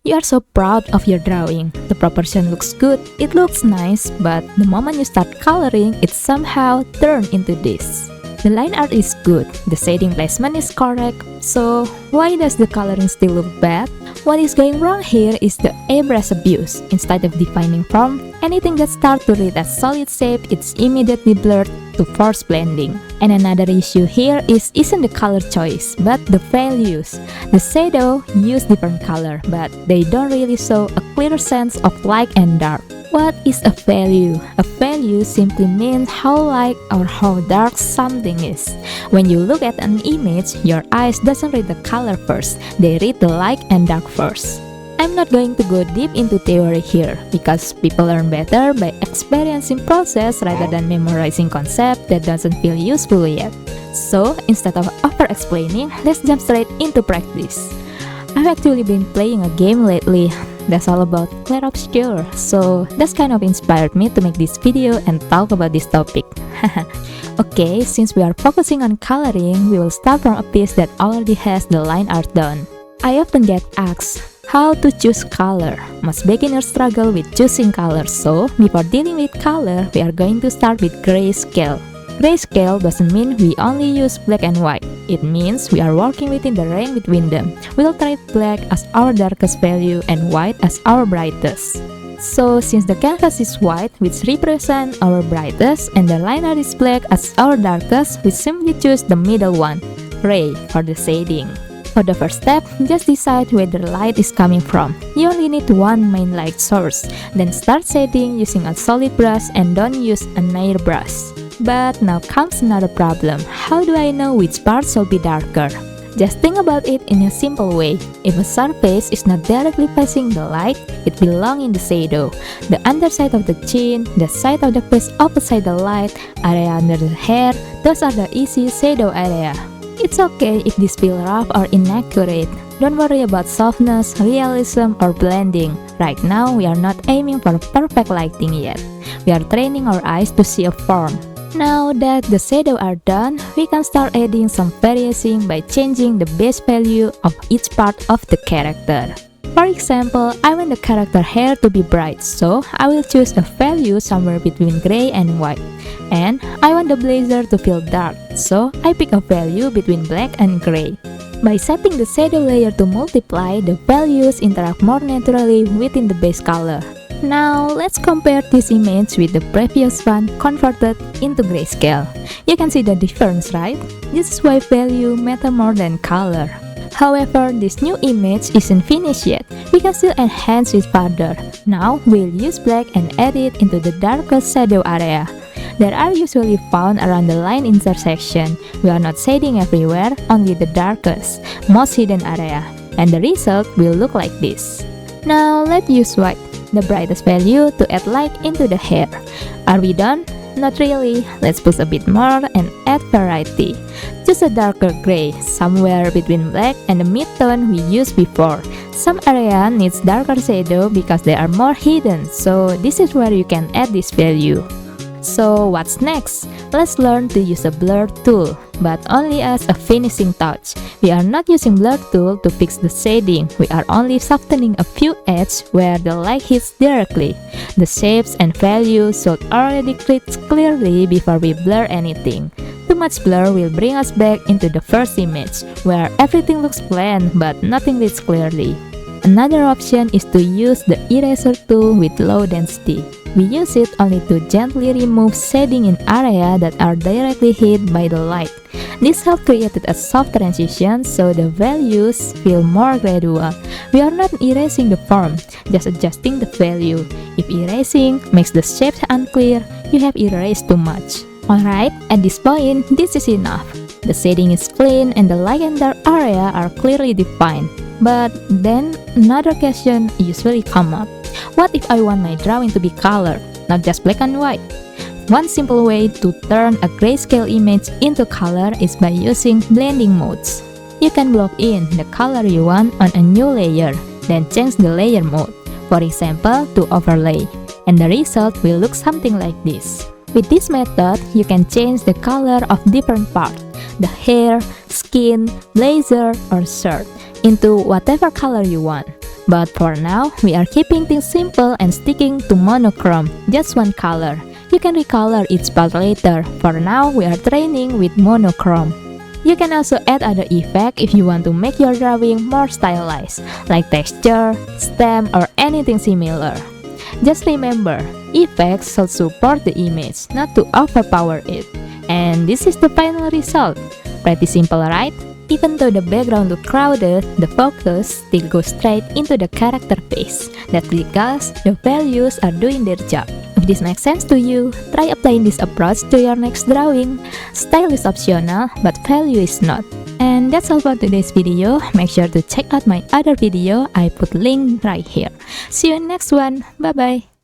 You are so proud of your drawing. The proportion looks good, it looks nice, but the moment you start coloring, it somehow turned into this. The line art is good, the shading placement is correct, so why does the coloring still look bad? What is going wrong here is the airbrush abuse. Instead of defining form, anything that starts to read as solid shape is immediately blurred to force blending. And another issue here isn't the color choice, but the values. The shadow use different color, but they don't really show a clear sense of light and dark. What is a value? A value simply means how light or how dark something is. When you look at an image, your eyes doesn't read the color first, they read the light and dark first. I'm not going to go deep into theory here, because people learn better by experiencing process rather than memorizing concept that doesn't feel useful yet. So, instead of over-explaining, let's jump straight into practice. I've actually been playing a game lately that's all about clear obscure, so that's kind of inspired me to make this video and talk about this topic. Okay, since we are focusing on coloring, we will start from a piece that already has the line art done. I often get asked how to choose color. Most beginners struggle with choosing color, so before dealing with color, we are going to start with grayscale. Grayscale doesn't mean we only use black and white. It means we are working within the range between them. We'll treat black as our darkest value and white as our brightest. So since the canvas is white, which represents our brightest, and the line art is black as our darkest, we simply choose the middle one, gray, for the shading. For the first step, just decide where the light is coming from. You only need one main light source. Then start shading using a solid brush and don't use an airbrush. But now comes another problem. How do I know which part should be darker? Just think about it in a simple way. If a surface is not directly facing the light, it belongs in the shadow. The underside of the chin, the side of the face opposite the light, area under the hair, those are the easy shadow area. It's okay if this feels rough or inaccurate. Don't worry about softness, realism, or blending. Right now, we are not aiming for perfect lighting yet. We are training our eyes to see a form. Now that the shadows are done, we can start adding some variation by changing the base value of each part of the character. For example, I want the character hair to be bright, so I will choose a value somewhere between gray and white. And I want the blazer to feel dark, so I pick a value between black and gray. By setting the shadow layer to multiply, the values interact more naturally within the base color. Now, let's compare this image with the previous one converted into grayscale. You can see the difference, right? This is why value matter more than color. However, this new image isn't finished yet. We can still enhance it further. Now, we'll use black and add it into the darkest shadow area. They are usually found around the line intersection. We are not shading everywhere, only the darkest, most hidden area. And the result will look like this. Now, let's use white, the brightest value, to add light into the hair. Are we done? Not really. Let's push a bit more and add variety. Choose a darker gray, somewhere between black and the mid-tone we used before. Some area needs darker shadow because they are more hidden, so this is where you can add this value. So what's next? Let's learn to use a blur tool, but only as a finishing touch. We are not using blur tool to fix the shading. We are only softening a few edges where the light hits directly. The shapes and values should already click clearly before we blur anything. Too much blur will bring us back into the first image, where everything looks bland but nothing reads clearly. Another option is to use the eraser tool with low density. We use it only to gently remove shading in areas that are directly hit by the light. This helps create a soft transition so the values feel more gradual. We are not erasing the form, just adjusting the value. If erasing makes the shapes unclear, you have erased too much. Alright, at this point, this is enough. The shading is clean and the light and dark area are clearly defined. But then, another question usually comes up. What if I want my drawing to be colored, not just black and white? One simple way to turn a grayscale image into color is by using blending modes. You can block in the color you want on a new layer, then change the layer mode, for example to overlay, and the result will look something like this. With this method, you can change the color of different parts, the hair, skin, blazer, or shirt, into whatever color you want. But for now, we are keeping things simple and sticking to monochrome, just one color. You can recolor each part later. For now, we are training with monochrome. You can also add other effects if you want to make your drawing more stylized, like texture, stamp, or anything similar. Just remember, effects should support the image, not to overpower it. And this is the final result. Pretty simple, right? Even though the background look crowded, the focus still goes straight into the character face. That's because the values are doing their job. If this makes sense to you, try applying this approach to your next drawing. Style is optional, but value is not. And that's all for today's video. Make sure to check out my other video. I put link right here. See you in next one. Bye bye.